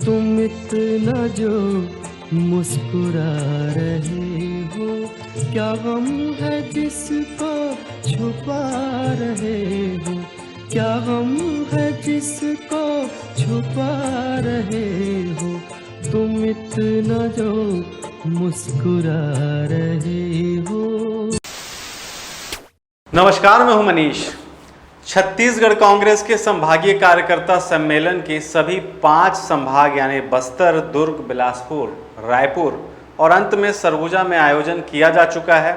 तुम इतना जो मुस्कुरा रहे हो, क्या गम है जिसको छुपा रहे हो, क्या गम है जिसको छुपा रहे हो, तुम इतना जो मुस्कुरा रहे हो। नमस्कार, मैं हूं मनीष। छत्तीसगढ़ कांग्रेस के संभागीय कार्यकर्ता सम्मेलन के सभी 5 संभाग यानी बस्तर, दुर्ग, बिलासपुर, रायपुर और अंत में सरगुजा में आयोजन किया जा चुका है।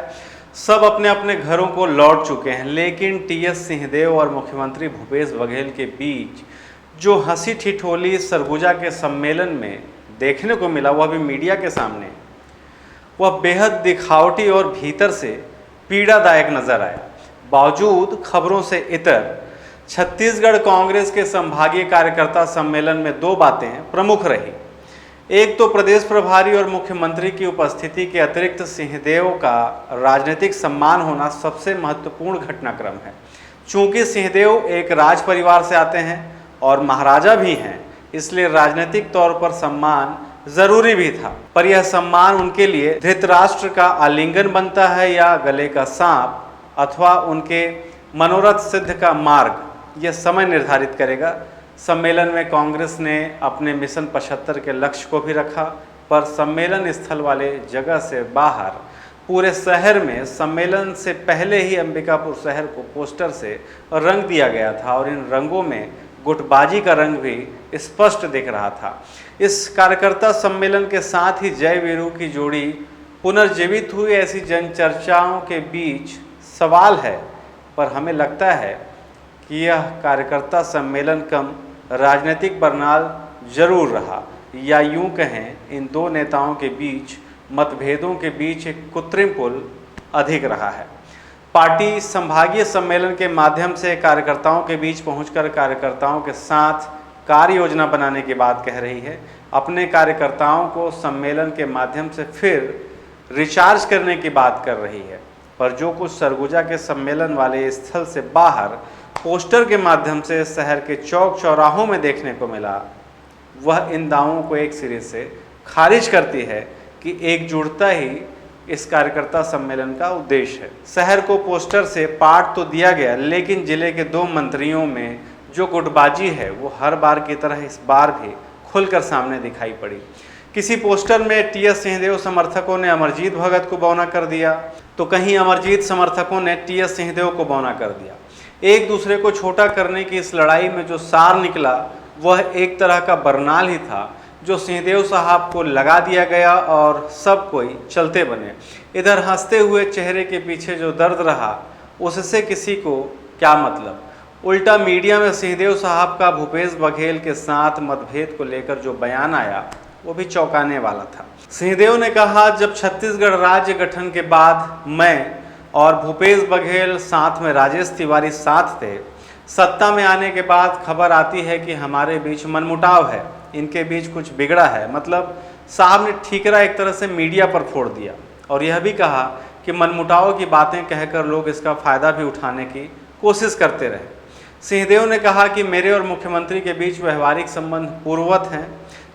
सब अपने अपने घरों को लौट चुके हैं, लेकिन टीएस सिंहदेव और मुख्यमंत्री भूपेश बघेल के बीच जो हंसी ठिठोली सरगुजा के सम्मेलन में देखने को मिला, वह भी मीडिया के सामने, वह बेहद दिखावटी और भीतर से पीड़ादायक नजर आया। बावजूद खबरों से इतर छत्तीसगढ़ कांग्रेस के संभागीय कार्यकर्ता सम्मेलन में 2 बातें प्रमुख रही। एक तो प्रदेश प्रभारी और मुख्यमंत्री की उपस्थिति के अतिरिक्त सिंहदेव का राजनीतिक सम्मान होना सबसे महत्वपूर्ण घटनाक्रम है। चूंकि सिंहदेव एक राज परिवार से आते हैं और महाराजा भी हैं, इसलिए राजनीतिक तौर पर सम्मान जरूरी भी था। पर यह सम्मान उनके लिए धृतराष्ट्र का आलिंगन बनता है या गले का सांप अथवा उनके मनोरथ सिद्ध का मार्ग, यह समय निर्धारित करेगा। सम्मेलन में कांग्रेस ने अपने मिशन 75 के लक्ष्य को भी रखा, पर सम्मेलन स्थल वाले जगह से बाहर पूरे शहर में सम्मेलन से पहले ही अंबिकापुर शहर को पोस्टर से रंग दिया गया था और इन रंगों में गुटबाजी का रंग भी स्पष्ट दिख रहा था। इस कार्यकर्ता सम्मेलन के साथ ही जय वीरू की जोड़ी पुनर्जीवित हुई, ऐसी जनचर्चाओं के बीच सवाल है, पर हमें लगता है कि यह कार्यकर्ता सम्मेलन कम राजनीतिक बरनाल जरूर रहा, या यूं कहें इन 2 नेताओं के बीच मतभेदों के बीच एक कृत्रिम पुल अधिक रहा है। पार्टी संभागीय सम्मेलन के माध्यम से कार्यकर्ताओं के बीच पहुंचकर कार्यकर्ताओं के साथ कार्य योजना बनाने की बात कह रही है। अपने कार्यकर्ताओं को सम्मेलन के माध्यम से फिर रिचार्ज करने की बात कर रही है, पर जो कुछ सरगुजा के सम्मेलन वाले स्थल से बाहर पोस्टर के माध्यम से शहर के चौक चौराहों में देखने को मिला, वह इन दावों को एक सिरे से खारिज करती है कि एकजुटता ही इस कार्यकर्ता सम्मेलन का उद्देश्य है। शहर को पोस्टर से पाट तो दिया गया, लेकिन जिले के 2 मंत्रियों में जो गुटबाजी है वो हर बार की तरह इस बार भी खुलकर सामने दिखाई पड़ी। किसी पोस्टर में टीएस सिंहदेव समर्थकों ने अमरजीत भगत को बौना कर दिया, तो कहीं अमरजीत समर्थकों ने टीएस सिंहदेव को बौना कर दिया। एक दूसरे को छोटा करने की इस लड़ाई में जो सार निकला वह एक तरह का बरनाल ही था, जो सिंहदेव साहब को लगा दिया गया और सब कोई चलते बने। इधर हंसते हुए चेहरे के पीछे जो दर्द रहा, उससे किसी को क्या मतलब। उल्टा मीडिया में सिंहदेव साहब का भूपेश बघेल के साथ मतभेद को लेकर जो बयान आया वो भी चौंकाने वाला था। सिंहदेव ने कहा, जब छत्तीसगढ़ राज्य गठन के बाद मैं और भूपेश बघेल साथ में राजेश तिवारी साथ थे, सत्ता में आने के बाद खबर आती है कि हमारे बीच मनमुटाव है, इनके बीच कुछ बिगड़ा है। मतलब साहब ने ठीकरा एक तरह से मीडिया पर फोड़ दिया और यह भी कहा कि मनमुटाव की बातें कहकर लोग इसका फ़ायदा भी उठाने की कोशिश करते रहे। सिंहदेव ने कहा कि मेरे और मुख्यमंत्री के बीच व्यवहारिक संबंध पूर्ववत हैं।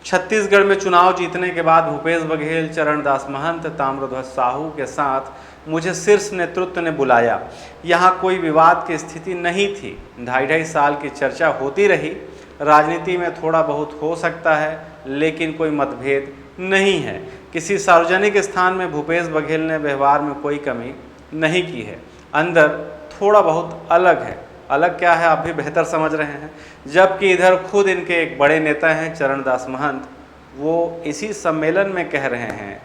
छत्तीसगढ़ में चुनाव जीतने के बाद भूपेश बघेल, चरणदास महंत, ताम्रध्वज साहू के साथ मुझे शीर्ष नेतृत्व ने बुलाया। यहाँ कोई विवाद की स्थिति नहीं थी। 2.5 साल की चर्चा होती रही। राजनीति में थोड़ा बहुत हो सकता है, लेकिन कोई मतभेद नहीं है। किसी सार्वजनिक स्थान में भूपेश बघेल ने व्यवहार में कोई कमी नहीं की है। अंदर थोड़ा बहुत अलग है। अलग क्या है आप भी बेहतर समझ रहे हैं। जबकि इधर खुद इनके एक बड़े नेता हैं चरणदास महंत, वो इसी सम्मेलन में कह रहे हैं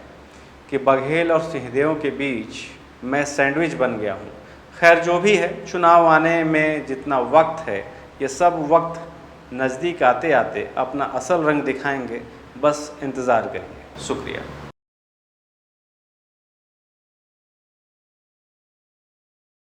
कि बघेल और सिंहदेव के बीच मैं सैंडविच बन गया हूँ। खैर जो भी है, चुनाव आने में जितना वक्त है, ये सब वक्त नज़दीक आते आते अपना असल रंग दिखाएंगे। बस इंतज़ार करिए। शुक्रिया।